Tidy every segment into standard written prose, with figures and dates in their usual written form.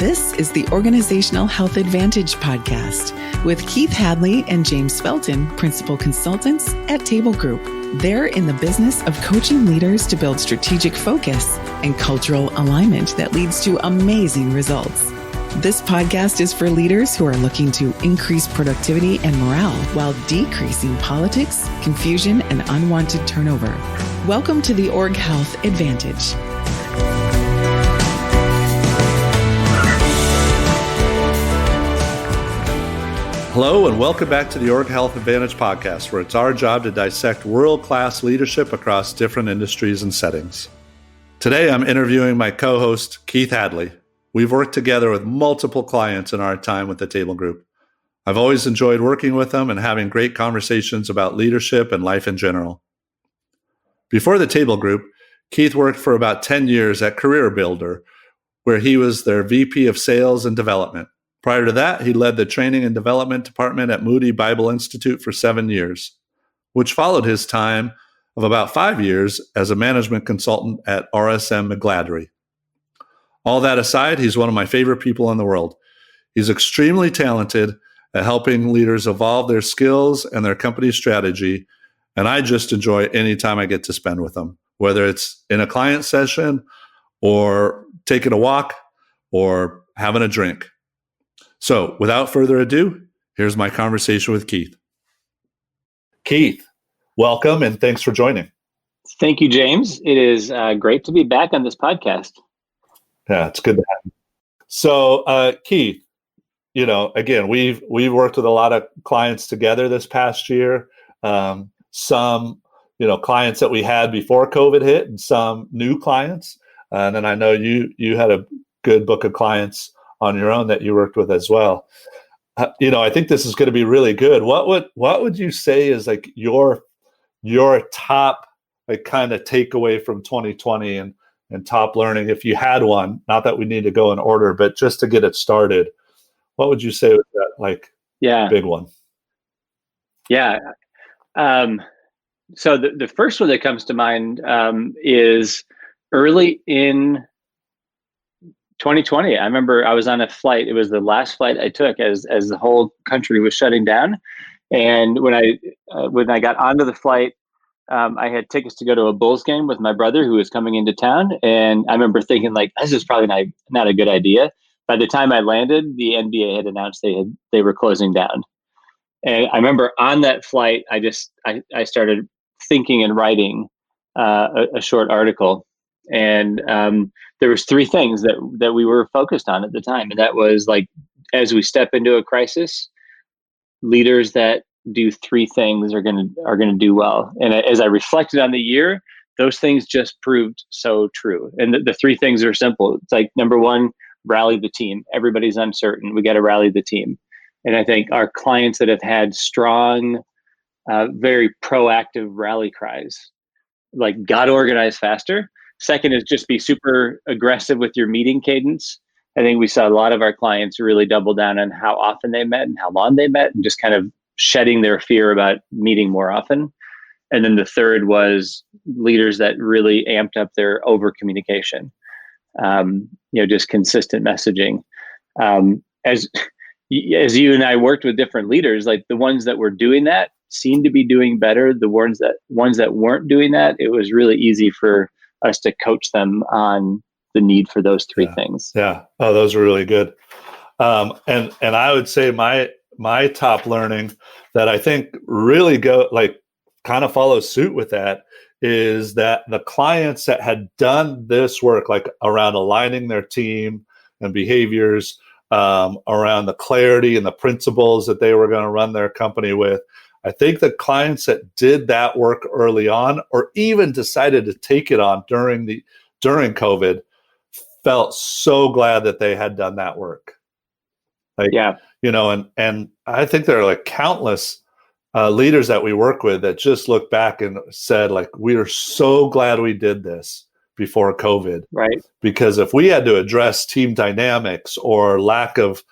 This is the Organizational Health Advantage podcast with Keith Hadley and James Felton, principal consultants at Table Group. They're in the business of coaching leaders to build strategic focus and cultural alignment that leads to amazing results. This podcast is for leaders who are looking to increase productivity and morale while decreasing politics, confusion, and unwanted turnover. Welcome to the Org Health Advantage. Hello, and welcome back to the Org Health Advantage podcast, where it's our job to dissect world-class leadership across different industries and settings. Today, I'm interviewing my co-host, Keith Hadley. We've worked together with multiple clients in our time with the Table Group. I've always enjoyed working with them and having great conversations about leadership and life in general. Before the Table Group, Keith worked for about 10 years at Career Builder, where he was their VP of Sales and Development. Prior to that, he led the Training and Development Department at Moody Bible Institute for 7 years, which followed his time of about 5 years as a management consultant at RSM McGladrey. All that aside, he's one of my favorite people in the world. He's extremely talented at helping leaders evolve their skills and their company strategy, and I just enjoy any time I get to spend with him, whether it's in a client session or taking a walk or having a drink. So without further ado, here's my conversation with Keith. Keith, welcome and thanks for joining. Thank you, James. It is great to be back on this podcast. Yeah, it's good to have you. So Keith, again, we've worked with a lot of clients together this past year. Some, clients that we had before COVID hit and some new clients. And then I know you had a good book of clients on your own that you worked with as well. I think this is going to be really good. What would you say is like your top kind of takeaway from 2020 and top learning, if you had one? Not that we need to go in order, but just to get it started, what would you say was that big one? Yeah. So the first one that comes to mind is early in 2020. I remember I was on a flight. It was the last flight I took as the whole country was shutting down. And when I got onto the flight, I had tickets to go to a Bulls game with my brother who was coming into town. And I remember thinking this is probably not a good idea. By the time I landed, the NBA had announced they were closing down. And I remember on that flight, I started thinking and writing a short article. And there was three things that we were focused on at the time. And that was as we step into a crisis, leaders that do three things are going to do well. And as I reflected on the year, those things just proved so true. And the three things are simple. It's number one, rally the team. Everybody's uncertain. We got to rally the team. And I think our clients that have had strong, very proactive rally cries, got organized faster. Second is just be super aggressive with your meeting cadence. I think we saw a lot of our clients really double down on how often they met and how long they met and just kind of shedding their fear about meeting more often. And then the third was leaders that really amped up their over communication, just consistent messaging. As you and I worked with different leaders, the ones that were doing that seemed to be doing better. The ones that weren't doing that, it was really easy for us to coach them on the need for those three things. Yeah. Oh, those are really good. And I would say my top learning that I think really kind of follows suit with that is that the clients that had done this work, around aligning their team and behaviors, around the clarity and the principles that they were going to run their company with, I think the clients that did that work early on, or even decided to take it on during COVID, felt so glad that they had done that work. And I think there are countless leaders that we work with that just look back and said, we are so glad we did this before COVID. Right. Because if we had to address team dynamics or lack of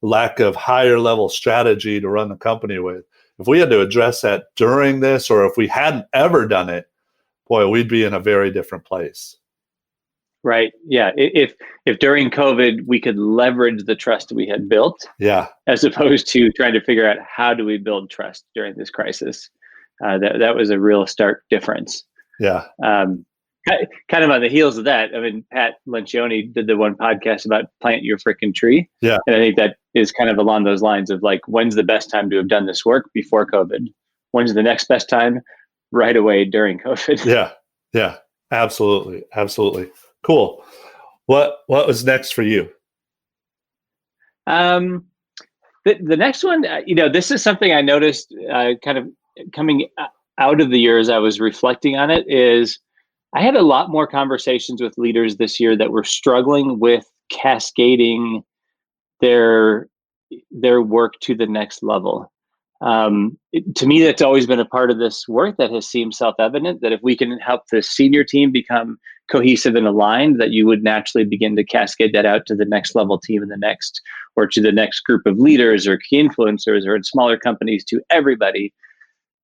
higher level strategy to run the company with, if we had to address that during this, or if we hadn't ever done it, boy, we'd be in a very different place. Right. Yeah. If during COVID we could leverage the trust we had built, Yeah. as opposed to trying to figure out how do we build trust during this crisis, that was a real stark difference. Yeah. Kind of on the heels of that, I mean, Pat Lencioni did the one podcast about plant your frickin' tree. Yeah. And I think that is kind of along those lines of like, when's the best time to have done this work before COVID? When's the next best time? Right away during COVID. Yeah. Yeah. Absolutely. Absolutely. Cool. What was next for you? The next one, this is something I noticed kind of coming out of the year as I was reflecting on it, is I had a lot more conversations with leaders this year that were struggling with cascading their work to the next level. To me, that's always been a part of this work that has seemed self-evident, that if we can help the senior team become cohesive and aligned, that you would naturally begin to cascade that out to the next level team and the next, or to the next group of leaders or key influencers, or in smaller companies to everybody.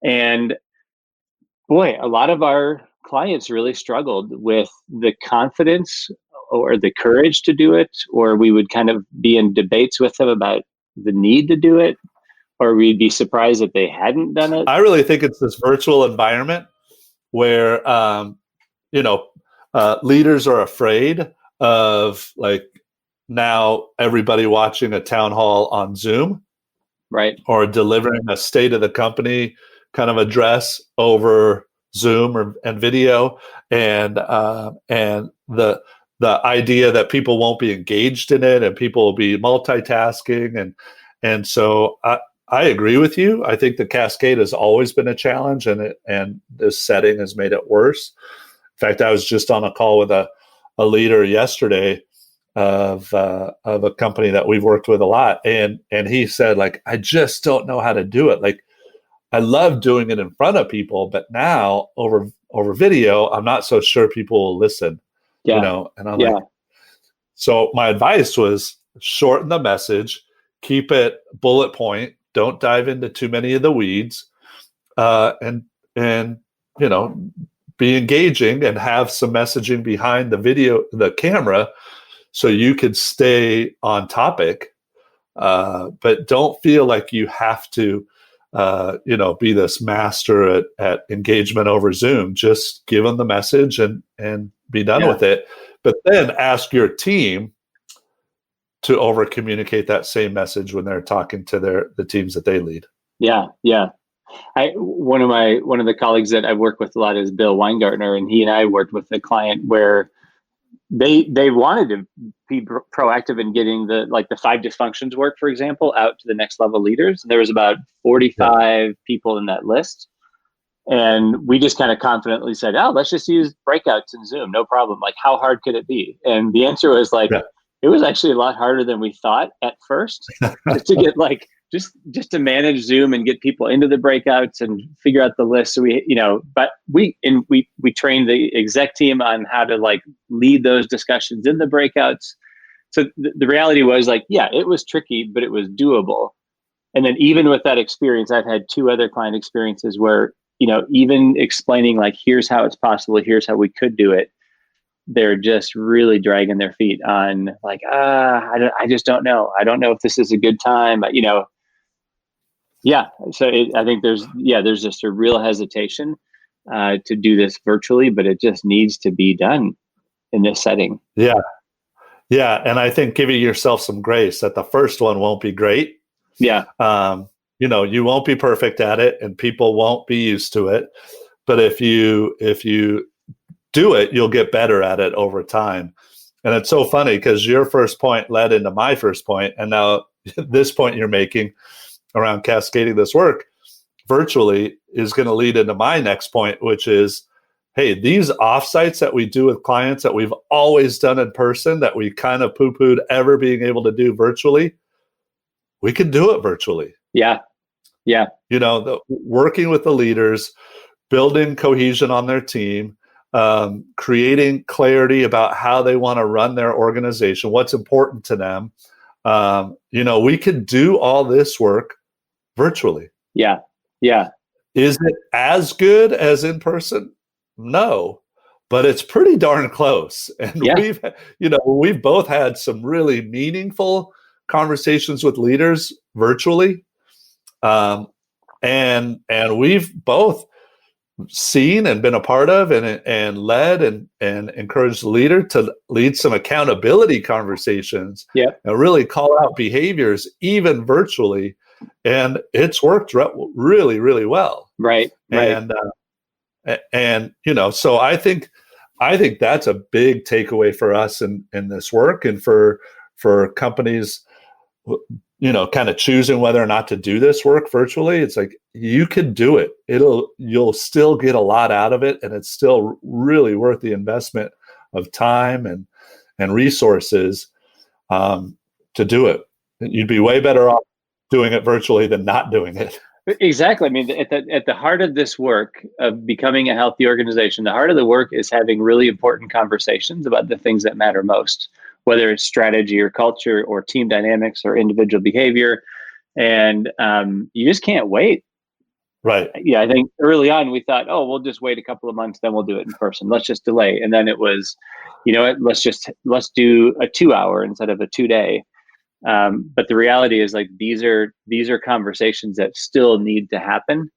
And boy, a lot of our clients really struggled with the confidence or the courage to do it, or we would kind of be in debates with them about the need to do it, or we'd be surprised that they hadn't done it. I really think it's this virtual environment where, leaders are afraid of like now everybody watching a town hall on Zoom, right? Or delivering a state of the company kind of address over Zoom and video, and the idea that people won't be engaged in it and people will be multitasking, and so I agree with you. I think the cascade has always been a challenge, and this setting has made it worse. In fact, I was just on a call with a leader yesterday of a company that we've worked with a lot, and he said, like, I just don't know how to do it. Like, I love doing it in front of people, but now over video, I'm not so sure people will listen. Yeah. And I'm like, so my advice was shorten the message, keep it bullet point, don't dive into too many of the weeds, and be engaging and have some messaging behind the camera, so you could stay on topic, but don't feel like you have to, be this master at engagement over Zoom. Just give them the message and be done with it. But then ask your team to over communicate that same message when they're talking to the teams that they lead. Yeah. One of the colleagues that I've worked with a lot is Bill Weingartner, and he and I worked with a client where they wanted to be proactive in getting the 5 dysfunctions work, for example, out to the next level leaders. And there was about 45 people in that list. And we just kind of confidently said, oh, let's just use breakouts in Zoom. No problem. Like, how hard could it be? And the answer was it was actually a lot harder than we thought at first, just to get just to manage Zoom and get people into the breakouts and figure out the list. So but we trained the exec team on how to lead those discussions in the breakouts. So the reality was it was tricky, but it was doable. And then even with that experience, I've had 2 other client experiences where, even explaining here's how it's possible, here's how we could do it, they're just really dragging their feet on I just don't know. I don't know if this is a good time, So I think there's just a real hesitation to do this virtually, but it just needs to be done in this setting. Yeah. And I think giving yourself some grace that the first one won't be great. Yeah. You won't be perfect at it and people won't be used to it. But if you do it, you'll get better at it over time. And it's so funny because your first point led into my first point. And now this point you're making around cascading this work virtually is going to lead into my next point, which is, hey, these offsites that we do with clients that we've always done in person, that we kind of poo-pooed ever being able to do virtually, we can do it virtually. Yeah. Working with the leaders, building cohesion on their team, creating clarity about how they want to run their organization, what's important to them. We can do all this work virtually. Yeah. Is it as good as in person? No, but it's pretty darn close. And Yeah. we've both had some really meaningful conversations with leaders virtually. And we've both seen and been a part of and led and encouraged the leader to lead some accountability conversations. Yeah. And really call out behaviors even virtually, and it's worked really, really well. Right. And so I think that's a big takeaway for us in this work, and for companies kind of choosing whether or not to do this work virtually. It's like, you can do it. You'll still get a lot out of it, and it's still really worth the investment of time and resources to do it. You'd be way better off doing it virtually than not doing it. Exactly. I mean, at the heart of this work of becoming a healthy organization, the heart of the work is having really important conversations about the things that matter most, whether it's strategy or culture or team dynamics or individual behavior. And you just can't wait. Right. Yeah, I think early on we thought, oh, we'll just wait a couple of months, then we'll do it in person. Let's just delay. And then it was, let's do a 2-hour instead of a 2-day. But the reality is, like, these are conversations that still need to happen.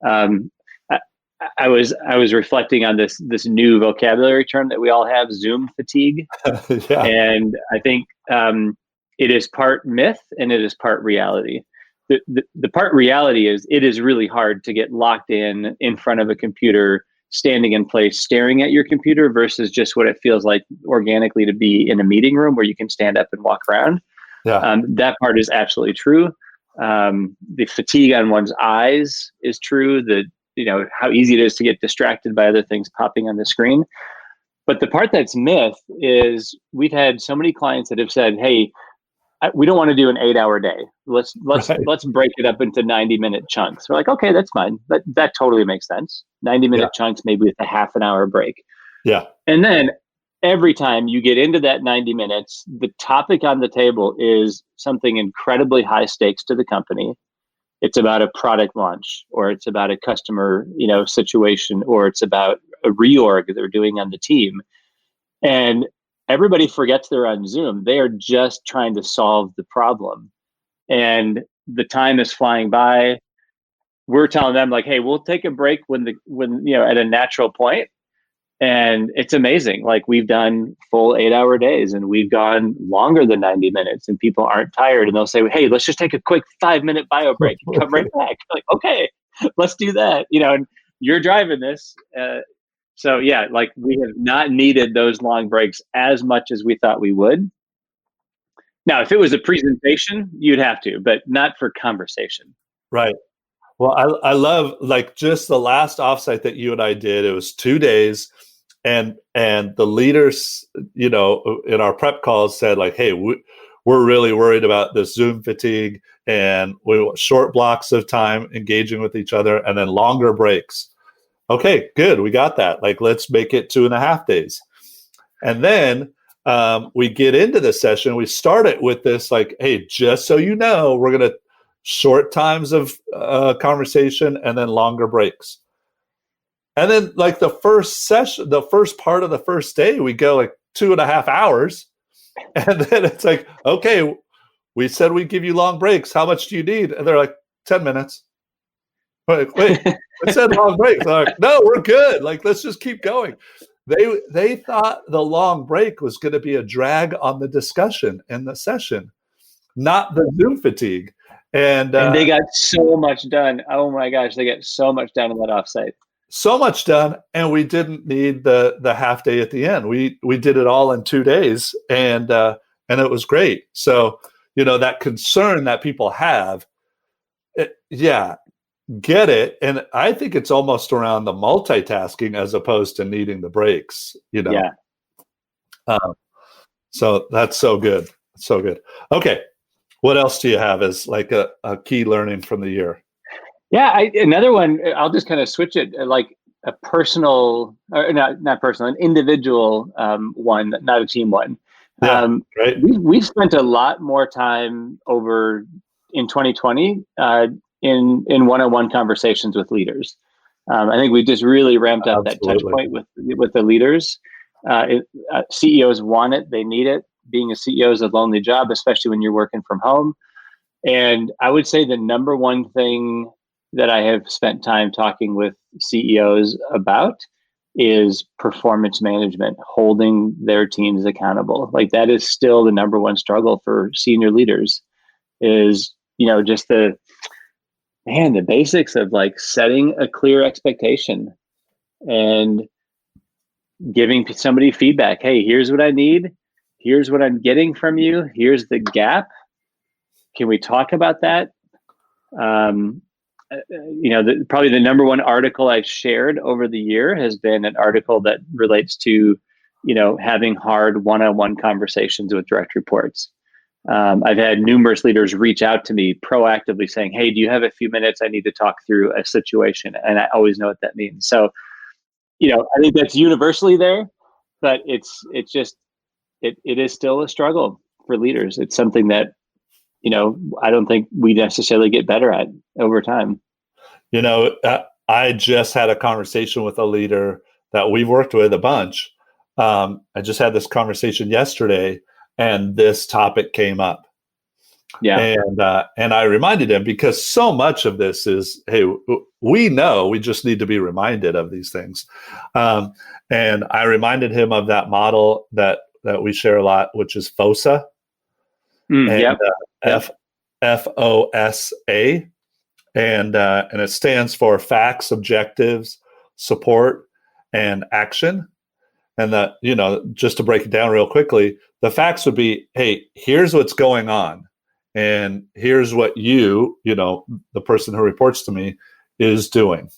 I was reflecting on this new vocabulary term that we all have, Zoom fatigue. Yeah. And I think it is part myth and it is part reality. The part reality is it is really hard to get locked in front of a computer, standing in place, staring at your computer, versus just what it feels like organically to be in a meeting room where you can stand up and walk around. Yeah. That part is absolutely true. The fatigue on one's eyes is true. How easy it is to get distracted by other things popping on the screen. But the part that's myth is we've had so many clients that have said, hey, we don't want to do an 8-hour day. Let's break it up into 90-minute chunks. We're like, okay, that's fine. That totally makes sense. 90-minute chunks, maybe with a half an hour break. Yeah. And then every time you get into that 90 minutes, the topic on the table is something incredibly high stakes to the company. It's about a product launch, or it's about a customer, situation, or it's about a reorg they're doing on the team. And everybody forgets they're on Zoom. They are just trying to solve the problem. And the time is flying by. We're telling them, like, hey, we'll take a break when at a natural point. And it's amazing. Like, we've done full 8-hour days, and we've gone longer than 90 minutes, and people aren't tired, and they'll say, hey, let's just take a quick 5-minute bio break and come right back. Like, okay, let's do that. And you're driving this. So yeah, like, we have not needed those long breaks as much as we thought we would. Now, if it was a presentation, you'd have to, but not for conversation. Right. Well, I love, like, just the last offsite that you and I did. It was 2 days. And the leaders, in our prep calls said, like, hey, we're really worried about this Zoom fatigue, and we want short blocks of time engaging with each other and then longer breaks. Okay, good. We got that. Like, let's make it 2.5 days. And then we get into the session. We start it with this, like, hey, just so you know, we're going to short times of conversation and then longer breaks. And then, like, the first session, the first part of the first day, we go like 2.5 hours. And then it's like, okay, we said we'd give you long breaks. How much do you need? And they're like, 10 minutes. Wait, I said long breaks. They're like, no, we're good. Like, let's just keep going. They thought the long break was going to be a drag on the discussion and the session, not the Zoom fatigue. And they got so much done. Oh my gosh, they got so much done in that offsite. So much done, and we didn't need the half day at the end. We did it all in 2 days, and it was great. So, that concern that people have, get it. And I think it's almost around the multitasking as opposed to needing the breaks. Yeah. So that's so good. So good. Okay. What else do you have as like a key learning from the year? Yeah, another one, I'll just kind of switch it, like a personal, or not personal, an individual one, not a team one. Yeah, right. We've spent a lot more time in 2020 in one-on-one conversations with leaders. I think we just really ramped up that touch Absolutely. point with the leaders. CEOs want it; they need it. Being a CEO is a lonely job, especially when you're working from home. And I would say the number one thing that I have spent time talking with CEOs about is performance management, holding their teams accountable. Like that is still the number one struggle for senior leaders is, just the basics of like setting a clear expectation and giving somebody feedback. Hey, here's what I need. Here's what I'm getting from you. Here's the gap. Can we talk about that? Probably the number one article I've shared over the year has been an article that relates to, having hard one-on-one conversations with direct reports. I've had numerous leaders reach out to me proactively saying, hey, do you have a few minutes? I need to talk through a situation. And I always know what that means. So, I think that's universally there, but it is still a struggle for leaders. It's something that, I don't think we necessarily get better at over time. I just had a conversation with a leader that we've worked with a bunch. I just had this conversation yesterday, and this topic came up. Yeah. And I reminded him, because so much of this is, hey, we know, we just need to be reminded of these things. And I reminded him of that model that we share a lot, which is FOSA. FOSA. And it stands for facts, objectives, support, and action. And that, just to break it down real quickly, the facts would be, hey, here's what's going on. And here's what the person who reports to me is doing.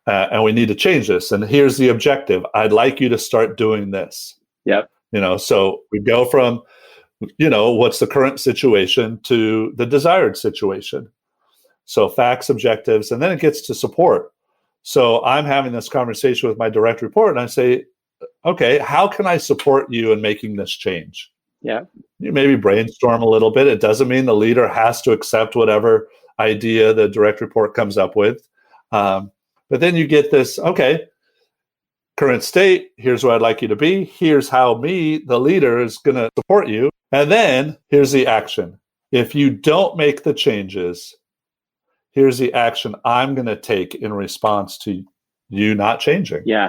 And we need to change this. And here's the objective. I'd like you to start doing this. Yep. So we go from, what's the current situation to the desired situation. So facts, objectives, and then it gets to support. So I'm having this conversation with my direct report, and I say, okay, how can I support you in making this change? Yeah. You maybe brainstorm a little bit. It doesn't mean the leader has to accept whatever idea the direct report comes up with. But then you get this, okay, current state, here's where I'd like you to be. Here's how me, the leader, is going to support you. And then here's the action. If you don't make the changes, here's the action I'm going to take in response to you not changing. Yeah.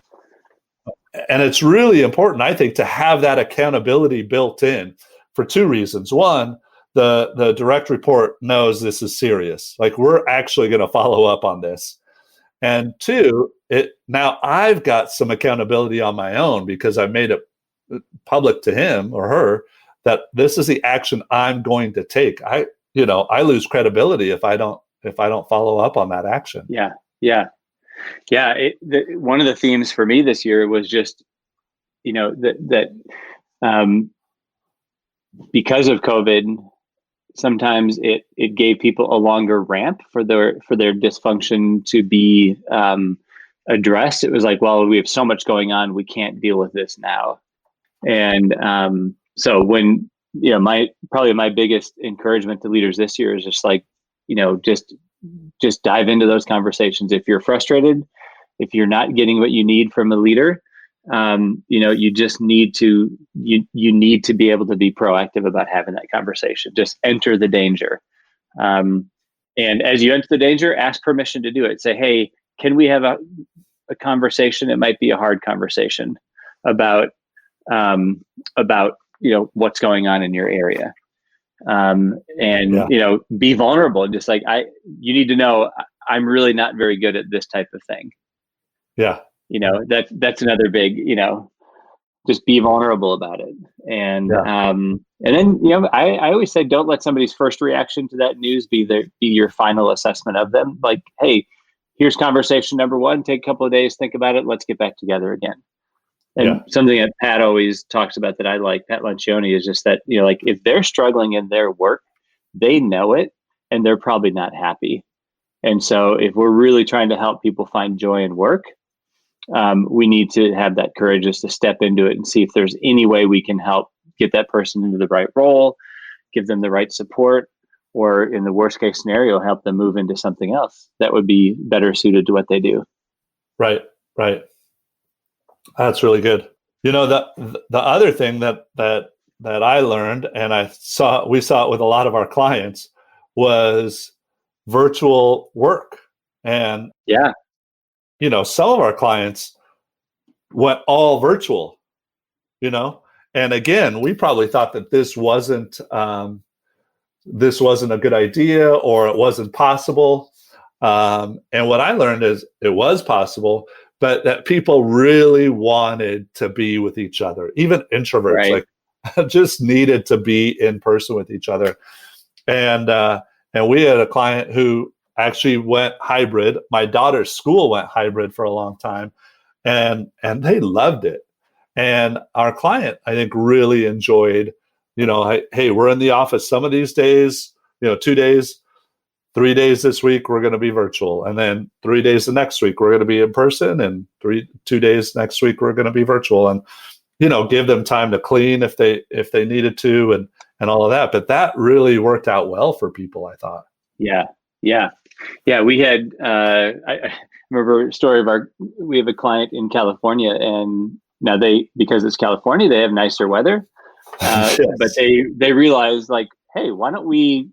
And it's really important, I think, to have that accountability built in for two reasons. One, the direct report knows this is serious. Like, we're actually going to follow up on this. And two, now I've got some accountability on my own because I made it public to him or her that this is the action I'm going to take. I lose credibility if I don't follow up on that action. Yeah. One of the themes for me this year was just, that because of COVID, sometimes it gave people a longer ramp for their dysfunction to be addressed. It was like, well, we have so much going on, we can't deal with this now. And so when, my biggest encouragement to leaders this year is just like, just dive into those conversations. If you're frustrated, if you're not getting what you need from a leader, you just need to, you need to be able to be proactive about having that conversation. Just enter the danger. And as you enter the danger, ask permission to do it. Say, hey, can we have a conversation? It might be a hard conversation about what's going on in your area. Be vulnerable. Just like, you need to know I'm really not very good at this type of thing. Yeah. That's another big, just be vulnerable about it. And, and then, I always say, don't let somebody's first reaction to that news be your final assessment of them. Like, hey, here's conversation number one, take a couple of days, think about it. Let's get back together again. And something that Pat always talks about that I like, Pat Lencioni, is just that, like, if they're struggling in their work, they know it and they're probably not happy. And so if we're really trying to help people find joy in work, we need to have that courage just to step into it and see if there's any way we can help get that person into the right role, give them the right support, or in the worst case scenario, help them move into something else that would be better suited to what they do. Right. That's really good. The other thing that I learned, and we saw it with a lot of our clients, was virtual work. And some of our clients went all virtual, and again, we probably thought that this wasn't a good idea, or it wasn't possible. And what I learned is it was possible, but that people really wanted to be with each other. Even introverts, like, just needed to be in person with each other. And we had a client who actually went hybrid. My daughter's school went hybrid for a long time, and they loved it. And our client, I think, really enjoyed, hey, we're in the office some of these days, 2 days, 3 days this week, we're going to be virtual. And then 3 days the next week, we're going to be in person. And 2 days next week, we're going to be virtual. And, give them time to clean if they needed to, and all of that. But that really worked out well for people, I thought. Yeah. We had, I remember a story of we have a client in California, and now because it's California, they have nicer weather. Yes. But they realized, like, hey, why don't we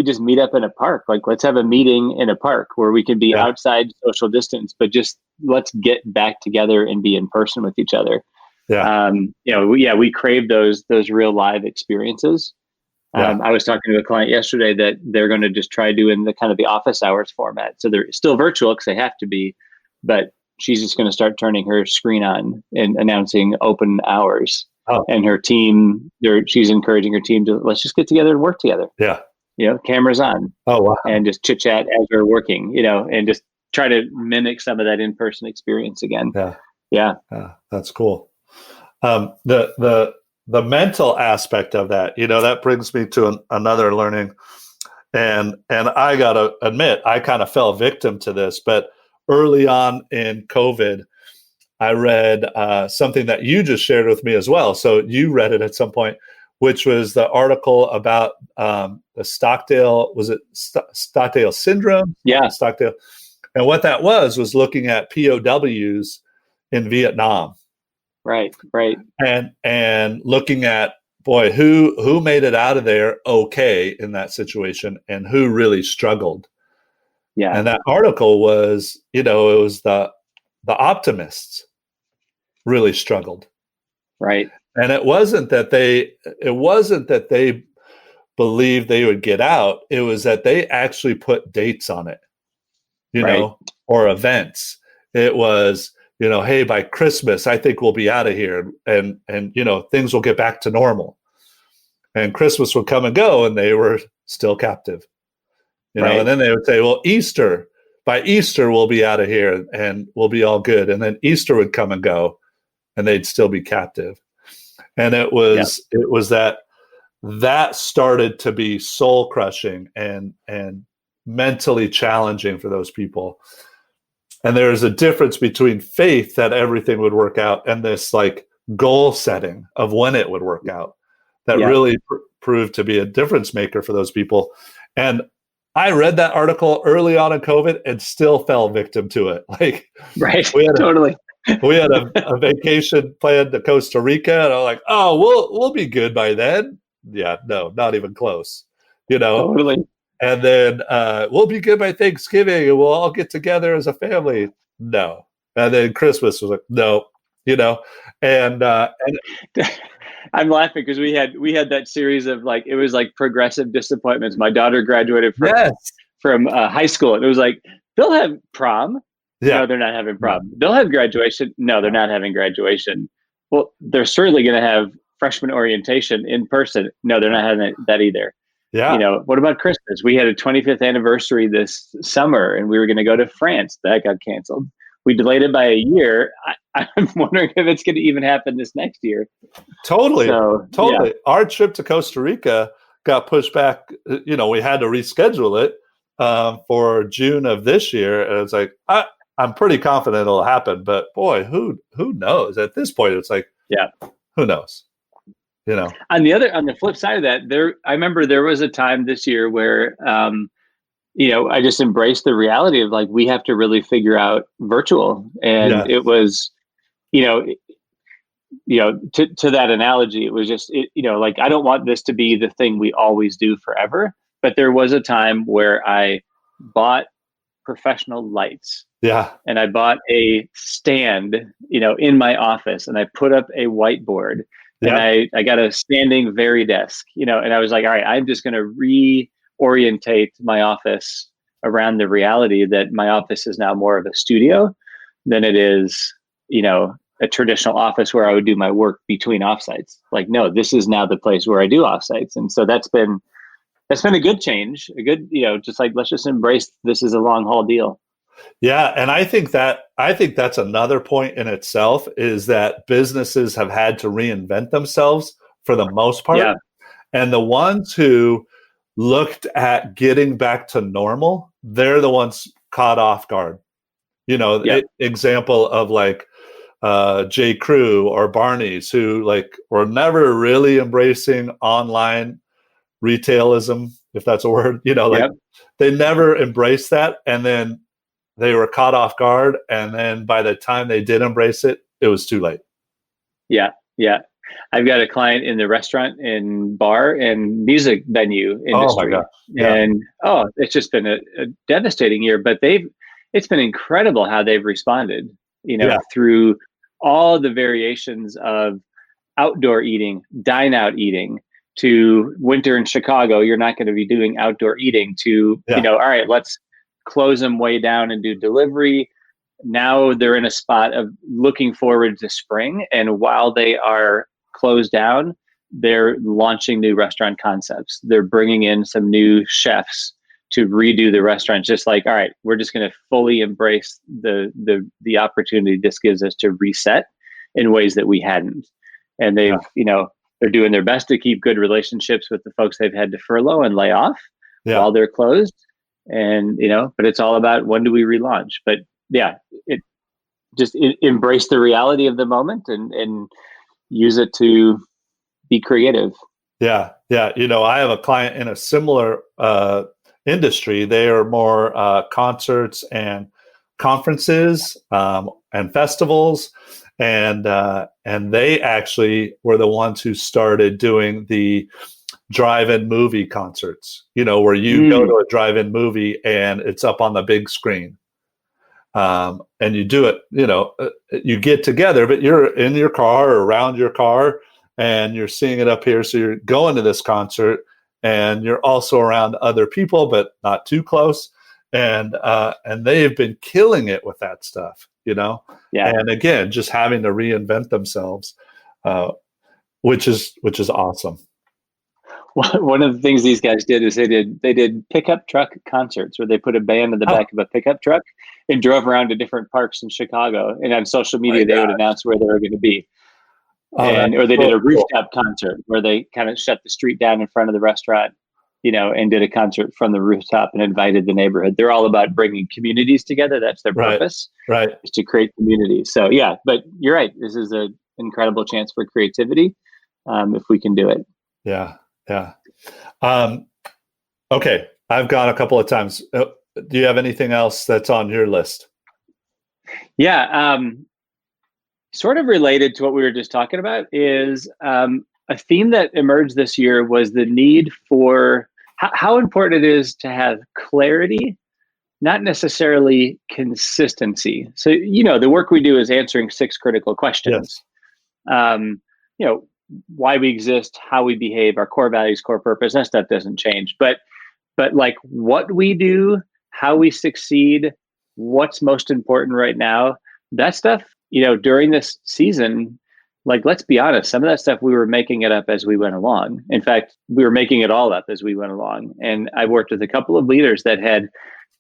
just meet up in a park? Like, let's have a meeting in a park where we can be outside, social distance, but just let's get back together and be in person with each other. Yeah. We crave those real live experiences. I was talking to a client yesterday that they're going to just try doing the kind of the office hours format. So they're still virtual because they have to be, but she's just going to start turning her screen on and announcing open hours. Oh. And her team, she's encouraging her team to, let's just get together and work together. Yeah. Cameras on. Oh, wow. And just chit chat as we're working, and just try to mimic some of that in-person experience again. Yeah. That's cool. The mental aspect of that, that brings me to another learning. And I got to admit, I kind of fell victim to this, but early on in COVID, I read something that you just shared with me as well. So you read it at some point, which was the article about the Stockdale, was it Stockdale syndrome? Yeah. Stockdale. And what that was looking at POWs in Vietnam. Right. And looking at, boy, who made it out of there okay in that situation, and who really struggled. Yeah. And that article was, it was the optimists really struggled. Right. And it wasn't that they believed they would get out. It was that they actually put dates on it, or events. It was, hey, by Christmas, I think we'll be out of here, and things will get back to normal. And Christmas would come and go, and they were still captive. And then they would say, well, by Easter, we'll be out of here and we'll be all good. And then Easter would come and go, and they'd still be captive. And it was that started to be soul crushing and mentally challenging for those people. And there's a difference between faith that everything would work out and this like goal setting of when it would work out that really proved to be a difference maker for those people. And I read that article early on in COVID and still fell victim to it. Like, we had a vacation planned to Costa Rica, and I'm like, oh, we'll be good by then. Yeah, no, not even close. Totally. And then we'll be good by Thanksgiving, and we'll all get together as a family. No. And then Christmas was like, no, and I'm laughing because we had that series of it was like progressive disappointments. My daughter graduated from high school, and it was like, they'll have prom. Yeah. No, they're not having prom. They'll have graduation. No, they're not having graduation. Well, they're certainly going to have freshman orientation in person. No, they're not having that either. Yeah. What about Christmas? We had a 25th anniversary this summer, and we were going to go to France. That got canceled. We delayed it by a year. I'm wondering if it's going to even happen this next year. Totally. Yeah. Our trip to Costa Rica got pushed back. We had to reschedule it for June of this year. And it's like, I'm pretty confident it'll happen. But boy, who knows? At this point, it's like, who knows? On the flip side of that, I remember there was a time this year where, I just embraced the reality of like, we have to really figure out virtual. And Yeah. it was, to that analogy, it was just, like, I don't want this to be the thing we always do forever. But there was a time where I bought professional lights. Yeah. And I bought a stand, in my office, and I put up a whiteboard, and Yeah. I got a standing Varidesk, and I was like, all right, I'm just going to reorientate my office around the reality that my office is now more of a studio than it is, a traditional office where I would do my work between offsites. Like, no, this is now the place where I do offsites. And so that's been a good change, a good, just like, let's just embrace this is a long haul deal. Yeah, and I think that's another point in itself, is that businesses have had to reinvent themselves for the most part. Yeah. And the ones who looked at getting back to normal, they're the ones caught off guard. Example of like J. Crew or Barney's, who like were never really embracing online retailism, if that's a word, they never embraced that. And then they were caught off guard. And then by the time they did embrace it, it was too late. Yeah. Yeah. I've got a client in the restaurant and bar and music venue industry. Oh my gosh. Yeah. And it's just been a devastating year, but it's been incredible how they've responded, through all the variations of outdoor eating, dine out eating, to winter in Chicago, you're not going to be doing outdoor eating, to, all right, let's close them way down and do delivery. Now they're in a spot of looking forward to spring. And while they are closed down, they're launching new restaurant concepts. They're bringing in some new chefs to redo the restaurant. Just like, all right, we're just going to fully embrace the opportunity this gives us to reset in ways that we hadn't. And they've, they're doing their best to keep good relationships with the folks they've had to furlough and lay off while they're closed. And, but it's all about, when do we relaunch? But embrace the reality of the moment and use it to be creative. Yeah. Yeah. I have a client in a similar industry. They are more concerts and conferences and festivals. And they actually were the ones who started doing the drive-in movie concerts, where you go to a drive-in movie and it's up on the big screen. And you do it, you get together, but you're in your car or around your car and you're seeing it up here. So you're going to this concert and you're also around other people, but not too close. And they've been killing it with that stuff, Yeah. And again, just having to reinvent themselves, which is awesome. One of the things these guys did is they did pickup truck concerts, where they put a band in the back of a pickup truck and drove around to different parks in Chicago. And on social media, they would announce where they were going to be. Or they did a rooftop concert where they kind of shut the street down in front of the restaurant, and did a concert from the rooftop and invited the neighborhood. They're all about bringing communities together. That's their purpose, is to create community. So but you're right. This is an incredible chance for creativity, if we can do it. Yeah. Yeah. Okay. I've gone a couple of times. Do you have anything else that's on your list? Yeah. Sort of related to what we were just talking about is a theme that emerged this year was the need for how important it is to have clarity, not necessarily consistency. So, the work we do is answering 6 critical questions. Yes. Why we exist, how we behave, our core values, core purpose. That stuff doesn't change. But like what we do, how we succeed, what's most important right now, that stuff, during this season, like, let's be honest, some of that stuff we were making it up as we went along. In fact, we were making it all up as we went along. And I worked with a couple of leaders that had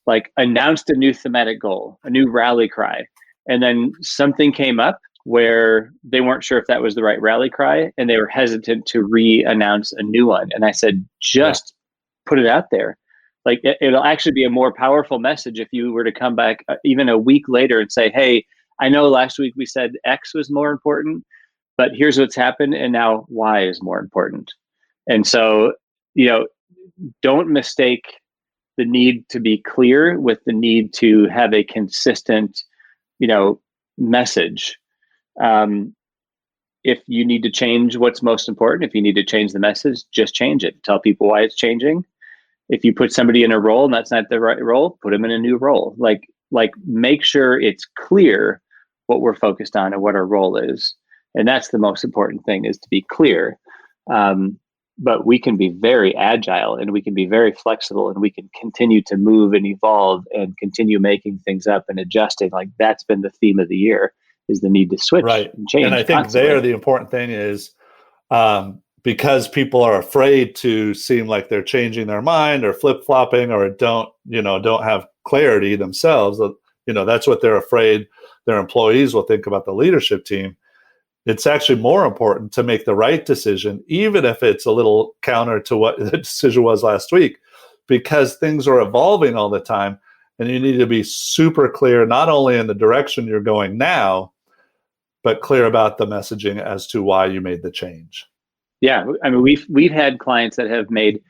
like announced a new thematic goal, a new rally cry. And then something came up where they weren't sure if that was the right rally cry, and they were hesitant to re-announce a new one. And I said, just put it out there. Like, it'll actually be a more powerful message if you were to come back even a week later and say, hey, I know last week we said X was more important, but here's what's happened, and now why is more important. And so, don't mistake the need to be clear with the need to have a consistent, message. If you need to change what's most important, if you need to change the message, just change it. Tell people why it's changing. If you put somebody in a role and that's not the right role, put them in a new role. Like make sure it's clear what we're focused on and what our role is. And that's the most important thing, is to be clear. But we can be very agile and we can be very flexible and we can continue to move and evolve and continue making things up and adjusting. Like that's been the theme of the year, is the need to switch and change. And I think constantly. there the important thing is because people are afraid to seem like they're changing their mind or flip-flopping or don't have clarity themselves. That's what they're afraid their employees will think about the leadership team. It's actually more important to make the right decision, even if it's a little counter to what the decision was last week, because things are evolving all the time. And you need to be super clear, not only in the direction you're going now, but clear about the messaging as to why you made the change. Yeah. I mean, we've had clients that have made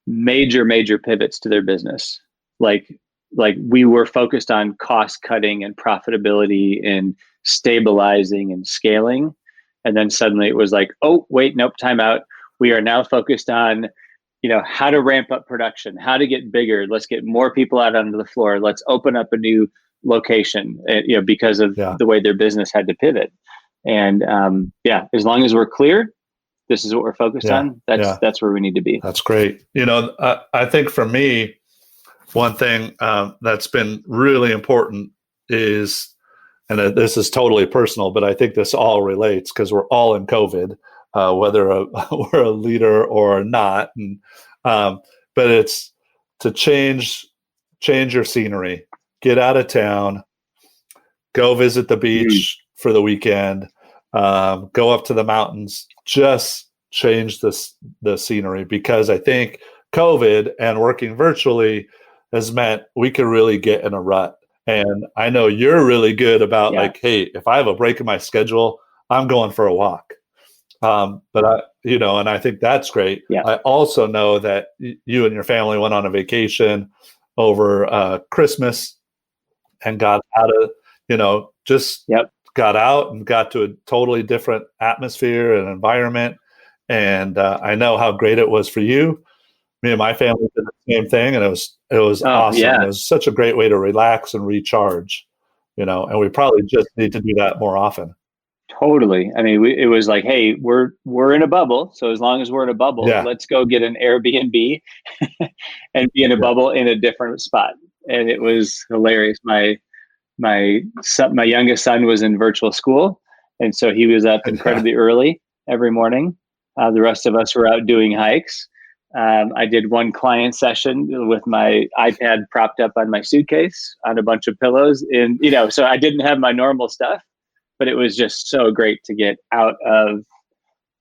major pivots to their business. Like we were focused on cost cutting and profitability and stabilizing and scaling. And then suddenly it was like, oh, wait, nope, time out. We are now focused on, how to ramp up production, how to get bigger. Let's get more people out onto the floor. Let's open up a new location, because of the way their business had to pivot. And as long as we're clear, this is what we're focused on. That's where we need to be. That's great. I think for me, one thing that's been really important is, and this is totally personal, but I think this all relates because we're all in COVID, whether we're a leader or not. And, but it's to change your scenery, get out of town, go visit the beach for the weekend, go up to the mountains, just change the scenery, because I think COVID and working virtually has meant we could really get in a rut. And I know you're really good about like, hey, if I have a break in my schedule, I'm going for a walk. But and I think that's great. Yeah. I also know that you and your family went on a vacation over Christmas and got out of, got out and got to a totally different atmosphere and environment. And I know how great it was for you. Me and my family did the same thing, and it was awesome. Yeah. It was such a great way to relax and recharge, and we probably just need to do that more often. Totally. I mean, it was like, hey, we're in a bubble. So as long as we're in a bubble, let's go get an Airbnb and be in a bubble in a different spot. And it was hilarious. My youngest son was in virtual school, and so he was up incredibly early every morning. The rest of us were out doing hikes. I did one client session with my iPad propped up on my suitcase on a bunch of pillows, and so I didn't have my normal stuff, but it was just so great to get out of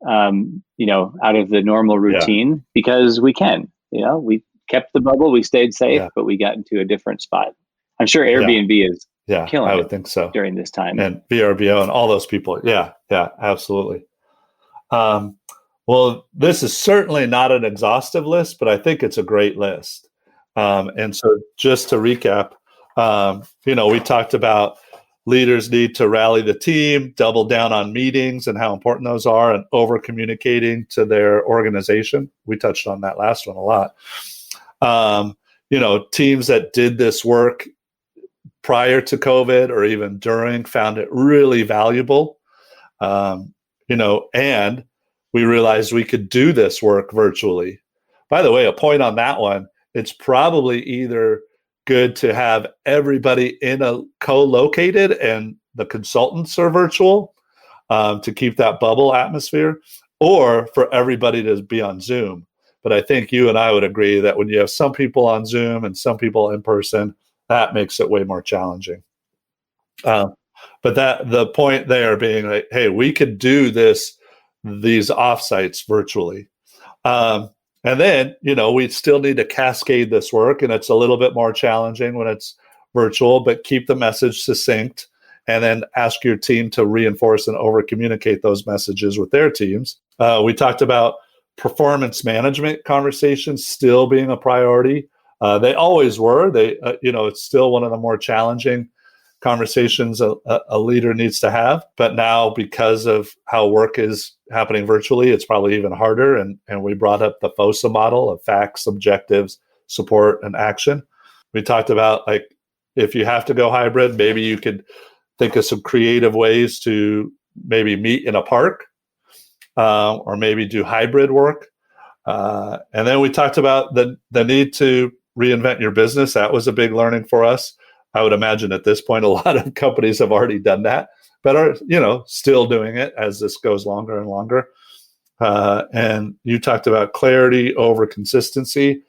the normal routine, because we can. We kept the bubble, we stayed safe, but we got into a different spot. I'm sure Airbnb is killing I would think so during this time, and VRBO and all those people. Yeah, absolutely. Well, this is certainly not an exhaustive list, but I think it's a great list. And so just to recap, we talked about leaders need to rally the team, double down on meetings and how important those are, and over communicating to their organization. We touched on that last one a lot. Teams that did this work prior to COVID or even during found it really valuable. And we realized we could do this work virtually. By the way, a point on that one, it's probably either good to have everybody in a co-located and the consultants are virtual to keep that bubble atmosphere, or for everybody to be on Zoom. But I think you and I would agree that when you have some people on Zoom and some people in person, that makes it way more challenging. But the point there being like, hey, we could do these offsites virtually. And then, we still need to cascade this work, and it's a little bit more challenging when it's virtual, but keep the message succinct and then ask your team to reinforce and over communicate those messages with their teams. We talked about performance management conversations still being a priority. They always were. It's still one of the more challenging conversations a leader needs to have. But now, because of how work is happening virtually, it's probably even harder. And we brought up the FOSA model of facts, objectives, support, and action. We talked about, like, if you have to go hybrid, maybe you could think of some creative ways to maybe meet in a park, or maybe do hybrid work. And then we talked about the need to reinvent your business. That was a big learning for us. I would imagine at this point, a lot of companies have already done that, but are, still doing it as this goes longer and longer. And you talked about clarity over consistency.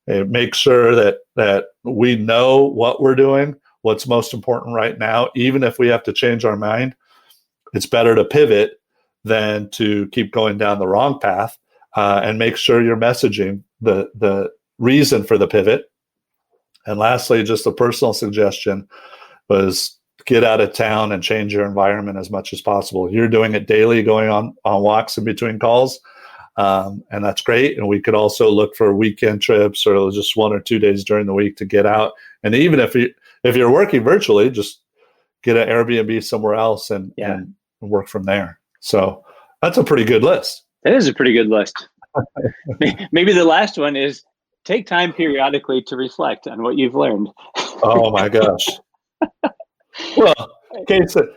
And make sure that we know what we're doing, what's most important right now. Even if we have to change our mind, it's better to pivot than to keep going down the wrong path, and make sure you're messaging the reason for the pivot. And lastly, just a personal suggestion was get out of town and change your environment as much as possible. You're doing it daily, going on walks in between calls. And that's great. And we could also look for weekend trips or just 1 or 2 days during the week to get out. And even if you're working virtually, just get an Airbnb somewhere else and work from there. So that's a pretty good list. That is a pretty good list. Maybe the last one is take time periodically to reflect on what you've learned. Oh my gosh. Well,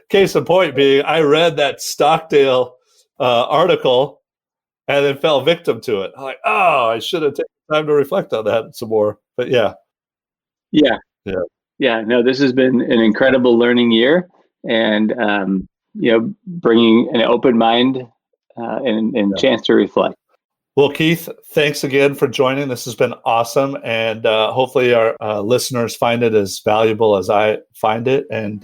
case in point being, I read that Stockdale article and then fell victim to it. I'm like, I should have taken time to reflect on that some more. But yeah. No, this has been an incredible learning year, and bringing an open mind and chance to reflect. Well, Keith, thanks again for joining. This has been awesome, and hopefully our listeners find it as valuable as I find it. And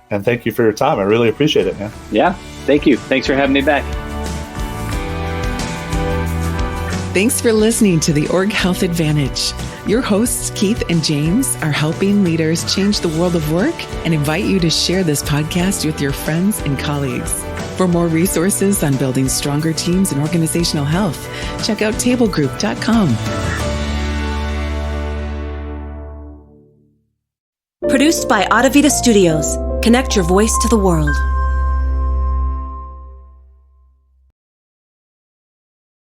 thank you for your time. I really appreciate it, man. Yeah, thank you. Thanks for having me back. Thanks for listening to the Org Health Advantage. Your hosts, Keith and James, are helping leaders change the world of work and invite you to share this podcast with your friends and colleagues. For more resources on building stronger teams and organizational health, check out tablegroup.com. Produced by Audavita Studios. Connect your voice to the world.